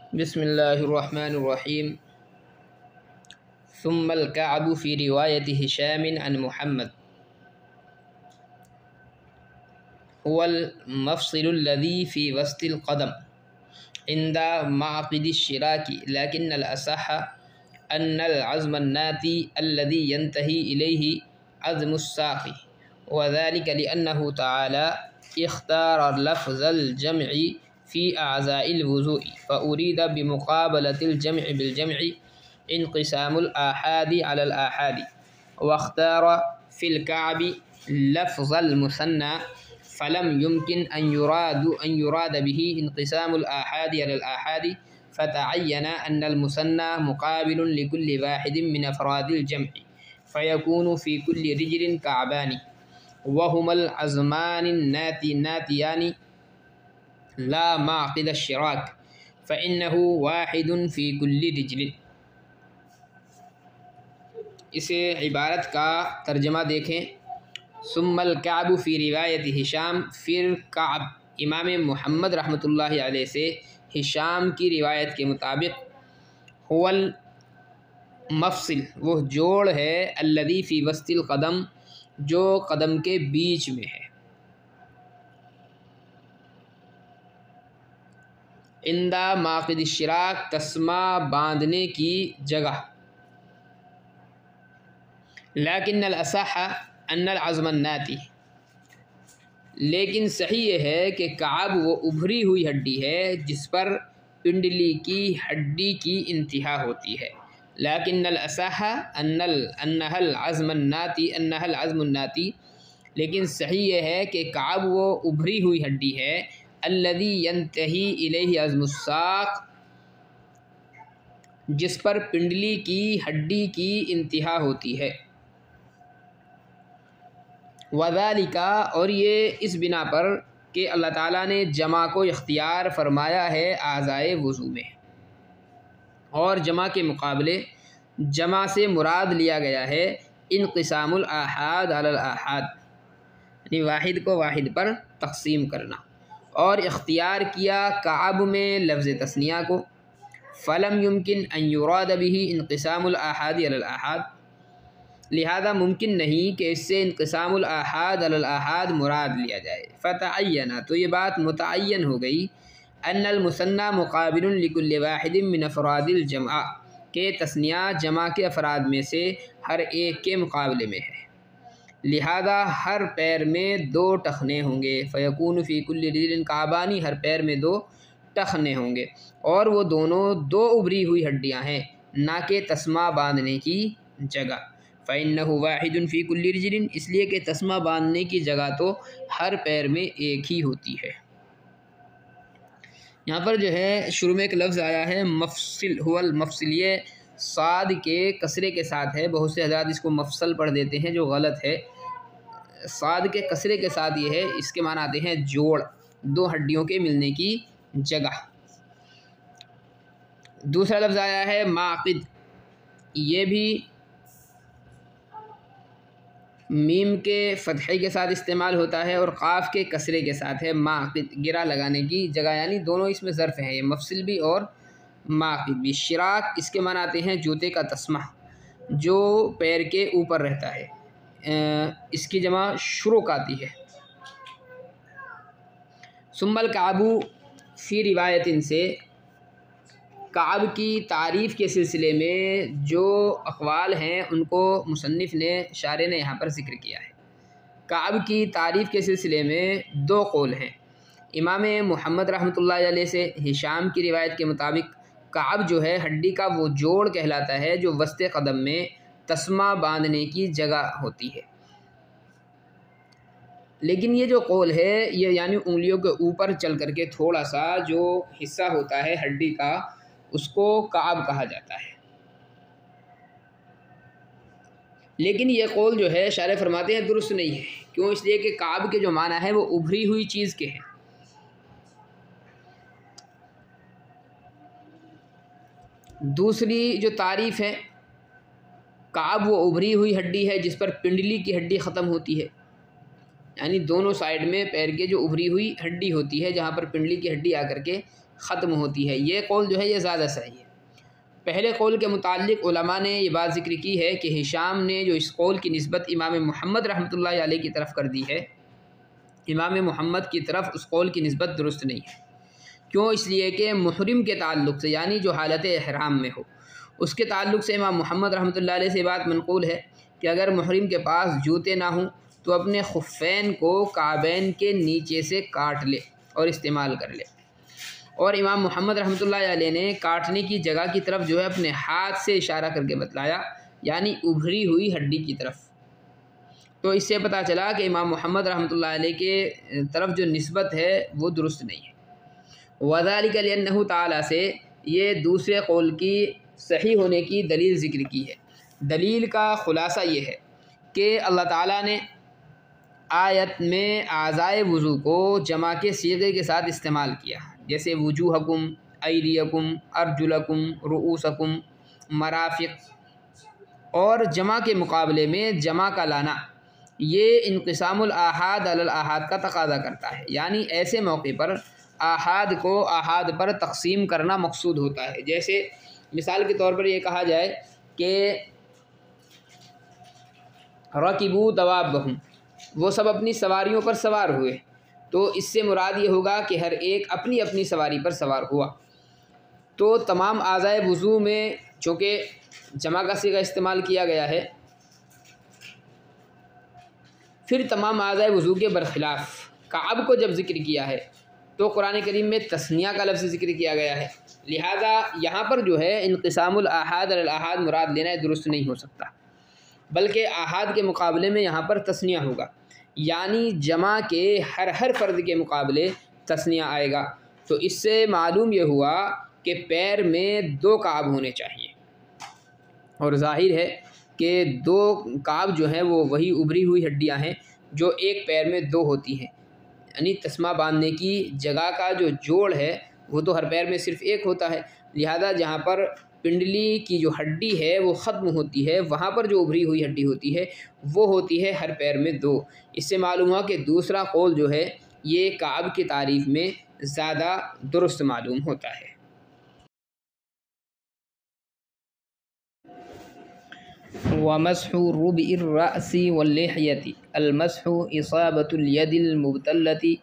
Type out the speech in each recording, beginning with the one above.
बिस्मिल्लाहिर्रहमानिर्रहीम। सुम्मल कअबु फ़ी रिवायत हिशाम अन मुहम्मद हुवल मफ़सिलुल्लज़ी फ़ी वस्तिल क़दम इंदा माक़िदिश्शिराकी लकिन्नल असह अन्नल अज़्मन्नाती अल्लज़ी यंतही इलैहि अज़्मुस्साक़ि व ज़ालिका लिअन्नहु तआला इख्तार लफ़्ज़ल जमइ फ़ी अज़ाइल वुज़ूइ फ़उरीद बिमुक़ाबलतिल जमइ बिल जमइ इन्क़िसामुल आहादी अलल आहादी वख्तार फ़िल कअबि लफ़्ज़ल मुसन्ना फ़लम युमकिन अन युराद बिही इन्क़िसामुल आहादी अलल आहादी फ़तअय्यना अन्नल मुसन्ना मुक़ाबिलुन लिकुल्लि वाहिदिन मिन अफ़रादिल जमइ फ़यकूनु फ़ी कुल्लि रिजलिन कअबानि वहुमल अज़्मानिन नातियानि ला माक़िद अश्शिराक फ़इन्नहु वाहिदुन फ़ी कुल्लि रिजलिन। इसे इबारत का तर्जमा देखें। सुम्मल कअबु फ़ी रिवायत हिशाम, फिर कअब इमाम मुहम्मद रहमतुल्लाहि अलैहि से हिशाम की रिवायत के मुताबिक हुवल मफ़सिल वो जोड़ है अल्लज़ी फ़ी वस्तिल क़दम जो कदम के बीच में है, इंदा माक़िदिश्शिराक तस्मा बांधने की जगह, लाकिन्नल असह अन्नल अज़्मन्नाती लेकिन सही ये है कि कअब वो उभरी हुई हड्डी है जिस पर पिंडली की हड्डी की इंतहा होती है। लाकिन्नल असह अन्नहल अज़्मन्नाती लेकिन सही ये है कि कअब वो उभरी हुई हड्डी है अल्लज़ी यंतही इलैहि अज़्मुस्साक़ जिस पर पिंडली की हड्डी की इंतहा होती है। वज़ालिका और ये इस बिना पर कि अल्लाह ताला ने जमा को इख्तियार फरमाया है आज़ाए वज़ू में, और जमा के मुकाबले जमा से मुराद लिया गया है इन्क़िसामुल आहाद अलल आहाद, यानी वाहिद को वाहिद पर तक़सीम करना, और इख्तियार किया कअब में लफ्ज़ तस्निया को। फ़लम युमकिन अन युराद बिही इन्क़िसामुल आहादी अलल आहाद लिहाजा मुमकिन नहीं कि इससे इन्क़िसामुल आहाद अलल आहाद मुराद लिया जाए। फ़तअय्यना तो ये बात मुतअय्यन हो गई अन्नल मुसन्ना मुक़ाबिलुन लिकुल्लि वाहिदिन मिन अफ़रादिल जमअ के तस्निया जमा के अफराद में से हर एक के मुकाबले में है, लिहाजा हर पैर में दो टखने होंगे। फ़यकूनु फ़ी कुल्लि रिजलिन कअबानी हर पैर में दो टखने होंगे, और वो दोनों दो उभरी हुई हड्डियाँ हैं ना कि तस्मा बांधने की जगह। फ़इन्नहु वाहिदुन फ़ी कुल्लि रिजलिन इसलिए कि तस्मा बांधने की जगह तो हर पैर में एक ही होती है। यहाँ पर जो है शुरू में एक लफ्ज़ आया है मफ़सिल, हुवल मफ़सिल, ये साद के कसरे के साथ है। बहुत से हज़रात इसको मफ़सल पढ़ देते हैं जो गलत है। साद के कसरे के साथ ये है, इसके माना आते हैं जोड़, दो हड्डियों के मिलने की जगह। दूसरा लफ्ज़ आया है माक़िद, ये भी मीम के फ़तहे के साथ इस्तेमाल होता है और क़ाफ़ के कसरे के साथ है। माक़िद गिरा लगाने की जगह, यानी दोनों इसमें ज़र्फ़ हैं, ये मफ़सिल भी और माक़िद भी। शिराक इसके माना आते हैं जूते का तस्मा जो पैर के ऊपर रहता है, इसकी जमा शुरुक आती है। सुम्मल कअबु फ़ी रिवायतिन से कअब की तारीफ़ के सिलसिले में जो अक़वाल हैं उनको मुसन्निफ़ ने शारे ने यहाँ पर ज़िक्र किया है। कअब की तारीफ़ के सिलसिले में दो कौल हैं। इमाम मुहम्मद रहमतुल्लाहि अलैहि से हिशाम की रिवायत के मुताबिक कअब जो है हड्डी का वो जोड़ कहलाता है जो वस्ते क़दम में तस्मा बांधने की जगह होती है। लेकिन ये जो कौल है ये यानी उंगलियों के ऊपर चल करके थोड़ा सा जो हिस्सा होता है हड्डी का उसको कअब कहा जाता है। लेकिन ये कौल जो है शारे फरमाते हैं दुरुस्त नहीं है। क्यों? इसलिए कि कअब के जो माना है वो उभरी हुई चीज़ के हैं। दूसरी जो तारीफ़ है, कअब वो उभरी हुई हड्डी है जिस पर पिंडली की हड्डी ख़त्म होती है, यानी दोनों साइड में पैर के जो उभरी हुई हड्डी होती है जहाँ पर पिंडली की हड्डी आकर के ख़त्म होती है। ये कौल जो है ये ज़्यादा सही है। पहले कौल के मुताल्लिक़ उलमा ने ये बात ज़िक्र की है कि हिशाम ने जो इस कौल की निस्बत इमाम मुहम्मद रहमतुल्लाहि अलैह की तरफ कर दी है, इमाम मुहम्मद की तरफ उस कौल की निस्बत दुरुस्त नहीं है। क्यों? इसलिए कि मुहरिम के ताल्लुक़ से, यानी जो हालत इहराम में हो, उसके ताल्लुक़ से इमाम मुहम्मद रहमतुल्लाहि अलैह से बात मनक़ूल है कि अगर मुहरिम के पास जूते ना हों तो अपने खुफ़ैन को काबैन के नीचे से काट ले और इस्तेमाल कर ले। और इमाम मुहम्मद रहमतुल्लाहि अलैह ने काटने की जगह की तरफ जो है अपने हाथ से इशारा करके बतलाया, यानी उभरी हुई हड्डी की तरफ। तो इससे पता चला कि इमाम मुहम्मद रहमतुल्लाहि अलैह के तरफ जो निस्बत है वो दुरुस्त नहीं है। वज़ालिका लिअन्नहु ताला से ये दूसरे कौल की सही होने की दलील ज़िक्र की है। दलील का ख़ुलासा ये है कि अल्लाह ताला ने आयत में आज़ाए वज़ू को जमा के सीगे के साथ इस्तेमाल किया, जैसे वुजूहकुम, अयदियकुम, अर्जुलकुम, रुऊसकुम, मराफ़िक़। और जमा के मुकाबले में जमा का लाना ये इनक़िसामुल आहाद अलल आहाद का तकाज़ा करता है, यानी ऐसे मौके पर आहाद को आहाद पर तक़सीम करना मकसूद होता है। जैसे मिसाल के तौर पर ये कहा जाए कि रकिबू दवाबहुम, वो सब अपनी सवारियों पर सवार हुए, तो इससे मुराद ये होगा कि हर एक अपनी अपनी सवारी पर सवार हुआ। तो तमाम आज़ाए वज़ू में चूँकि जमा का सीगा इस्तेमाल किया गया है, फिर तमाम आज़ाए वज़ू के बरखिलाफ़ काब को जब ज़िक्र किया है तो कुरान करीम में तस्निया का लफ्ज़ ज़िक्र किया गया है। लिहाजा यहाँ पर जो है इनक़िसामुल आहाद अलल आहाद मुराद लेना दुरुस्त नहीं हो सकता, बल्कि आहाद के मुकाबले में यहाँ पर तस्निया होगा, यानी जमा के हर फ़र्द के मुकाबले तस्निया आएगा। तो इससे मालूम ये हुआ कि पैर में 2 काब होने चाहिए, और ज़ाहिर है कि 2 काब जो हैं वो वही उभरी हुई हड्डियाँ हैं जो एक पैर में 2 होती हैं, यानी तस्मा बांधने की जगह का जो जोड़ है वो तो हर पैर में सिर्फ़ एक होता है। लिहाजा जहाँ पर पिंडली की जो हड्डी है वो ख़त्म होती है, वहाँ पर जो उभरी हुई हड्डी होती है वो होती है हर पैर में 2। इससे मालूम हुआ कि दूसरा कौल जो है ये काब की तारीफ़ में ज़्यादा दुरुस्त मालूम होता है। वमस्हु रुबिर रअसी वल्लिह्यति अलमस्हु इसाबतुल यदिल मुबतल्लति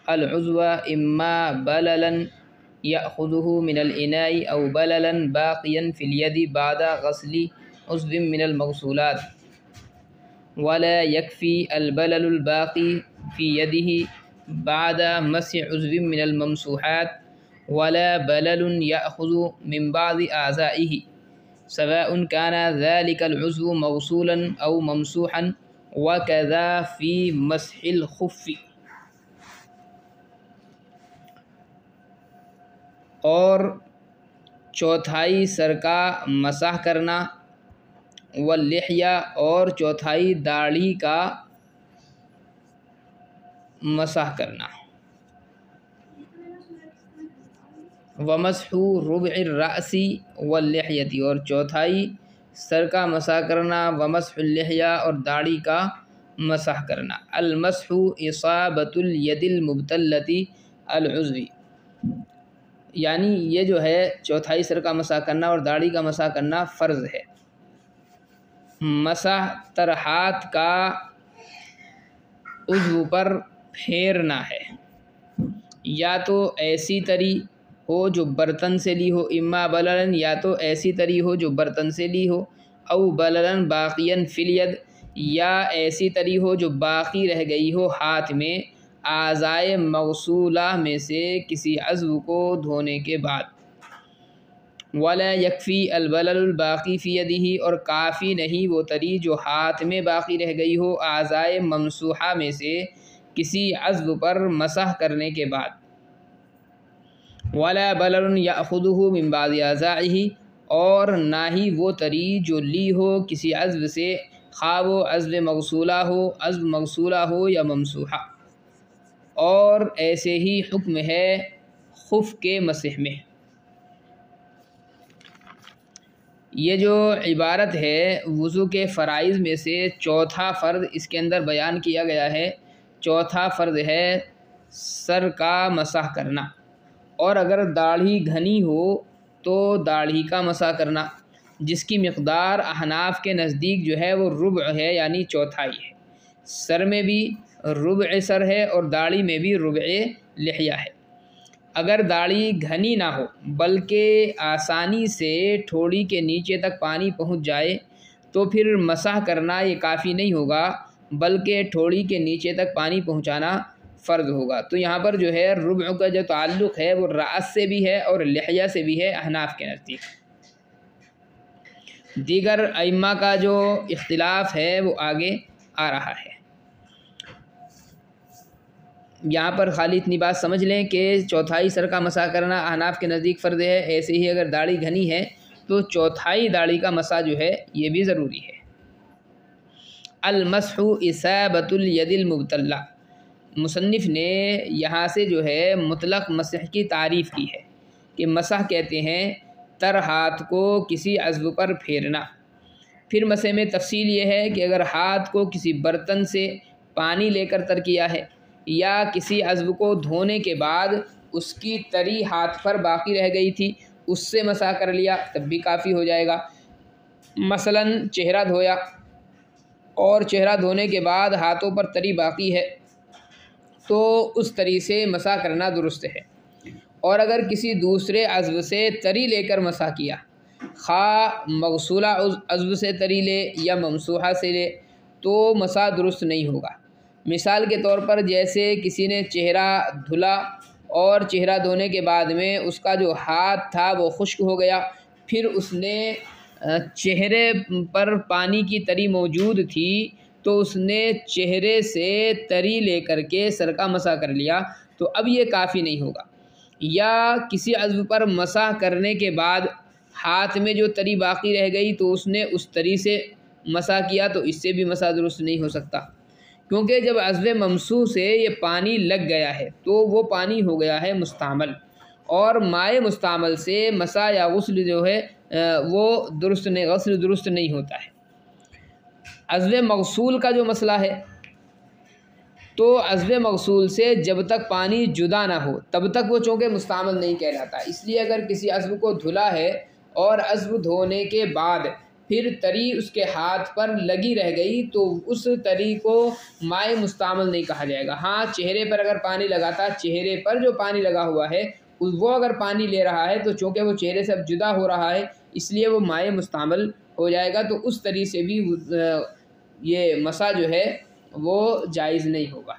अल-उज़्व इम्मा बललन यअख़ुज़ुहु मिनल इनाई औ बललन बाक़ियन फ़िल यदि बादा ग़स्लि उज़्विन मिनल मग़सूलात वला यकफ़ी अल-बललुल बाक़ी फ़ी यदिही बादा मस्हि उज़्विन मिनल ममसूहात वला बललुन यअख़ुज़ु मिन बाज़ि आज़ाइही सवाउन काना ज़ालिकल उज़्वु मग़सूलन औ ममसूहन वकज़ा फ़ी मस्हिल ख़ुफ़्फ़ि। और चौथाई सर का मसाह करना, वल्लिह्या और चौथाई दाढ़ी का मसाह करना, वमस्हु रुबइर रअसी वल्लिह्यति और चौथाई सर का मसाह करना, वमस्हुल लिह्या और दाढ़ी का मसाह करना। अलमस्हु इसाबतुल यदिल मुबतल्लति अल-उज़्वी, यानी ये जो है चौथाई सर का मसाह करना और दाढ़ी का मसाह करना फ़र्ज़ है। मसाह तर हाथ का उज़्व पर फेरना है, या तो ऐसी तरी हो जो बर्तन से ली हो, इम्मा बललन, या तो ऐसी तरी हो जो बर्तन से ली हो, औ बललन बाक़ियन फ़िल यद, या ऐसी तरी हो जो बाक़ी रह गई हो हाथ में आज़ाए मग़सूला में से किसी अज़्व को धोने के बाद। वला यकफ़ी अलबललुल बाक़ी फ़ी यदिही और काफ़ी नहीं वो तरी जो हाथ में बाक़ी रह गई हो आज़ाए ममसूहा में से किसी अज़्व पर मसाह करने के बाद। वला बललुन यअख़ुज़ुहु मिन बाज़ि आज़ाइही और ना ही वो तरी जो ली हो किसी अज़्व से, खा वो अज़्व मग़सूला हो या ममसूहा। और ऐसे ही हुक्म है खुफ़ के मसह में। ये जो इबारत है वज़ू के फ़राइज़ में से चौथा फ़र्ज़ इसके अंदर बयान किया गया है। चौथा फ़र्ज़ है सर का मसाह करना। और अगर दाढ़ी घनी हो तो दाढ़ी का मसा करना, जिसकी मिक़दार अहनाफ के नज़दीक जो है वो रुबअ है, यानी चौथाई है। सर में भी रुबअ सर है और दाढ़ी में भी रुबअ लिहिया है। अगर दाढ़ी घनी ना हो बल्कि आसानी से ठोड़ी के नीचे तक पानी पहुंच जाए तो फिर मसाह करना ये काफ़ी नहीं होगा, बल्कि ठोड़ी के नीचे तक पानी पहुंचाना फ़र्ज़ होगा। तो यहाँ पर जो है रुबअ का जो ताल्लुक़ है वो रास से भी है और लिहिया से भी है अहनाफ के नज़दीक। दीगर अइम्मा का जो इख्तिलाफ है वो आगे आ रहा है। यहाँ पर खाली इतनी बात समझ लें कि चौथाई सर का मसा करना अहनाफ के नज़दीक फ़र्ज़ है। ऐसे ही अगर दाढ़ी घनी है तो चौथाई दाढ़ी का मसा जो है ये भी ज़रूरी है। अल-मस्हु इसाबतुल यदिल मुबतल्ला, मुसन्निफ़ ने यहाँ से जो है मुतलक़ मसह की तारीफ़ की है कि मसह कहते हैं तर हाथ को किसी अज़्व पर फेरना। फिर मसह में तफसील ये है कि अगर हाथ को किसी बर्तन से पानी लेकर तर किया है या किसी अज़्व को धोने के बाद उसकी तरी हाथ पर बाकी रह गई थी उससे मसा कर लिया तब भी काफ़ी हो जाएगा। मसलन चेहरा धोया और चेहरा धोने के बाद हाथों पर तरी बाकी है तो उस तरी से मसा करना दुरुस्त है। और अगर किसी दूसरे अज़्व से तरी लेकर मसा किया, खा मगसूला अज़्व से तरी ले या ममसूहा से ले, तो मसा दुरुस्त नहीं होगा। मिसाल के तौर पर जैसे किसी ने चेहरा धुला और चेहरा धोने के बाद में उसका जो हाथ था वो खुश्क हो गया, फिर उसने चेहरे पर पानी की तरी मौजूद थी तो उसने चेहरे से तरी लेकर के सर का मसा कर लिया, तो अब ये काफ़ी नहीं होगा। या किसी अज़्व पर मसा करने के बाद हाथ में जो तरी बाकी रह गई तो उसने उस तरी से मसा किया तो इससे भी मसा दुरुस्त नहीं हो सकता, क्योंकि जब अज़्व ममसूह से ये पानी लग गया है तो वो पानी हो गया है मुस्तामल, और माए मुस्तामल से मसा या गुस्ल जो है वो दुरुस्त नहीं, गस्ल दुरुस्त नहीं होता है। अज़्व मगसूल का जो मसला है तो अज़्व मगसूल से जब तक पानी जुदा ना हो तब तक वो चूँकि मुस्तामल नहीं कहलाता। इसलिए अगर किसी अज़्व को धुला है और अज़्व धोने के बाद फिर तरी उसके हाथ पर लगी रह गई तो उस तरी को माए मुस्तामल नहीं कहा जाएगा। हाँ, चेहरे पर अगर पानी लगाता, चेहरे पर जो पानी लगा हुआ है वो अगर पानी ले रहा है तो चूँकि वो चेहरे से अब जुदा हो रहा है इसलिए वो माए मुस्तामल हो जाएगा, तो उस तरी से भी ये मसा जो है वो जायज़ नहीं होगा।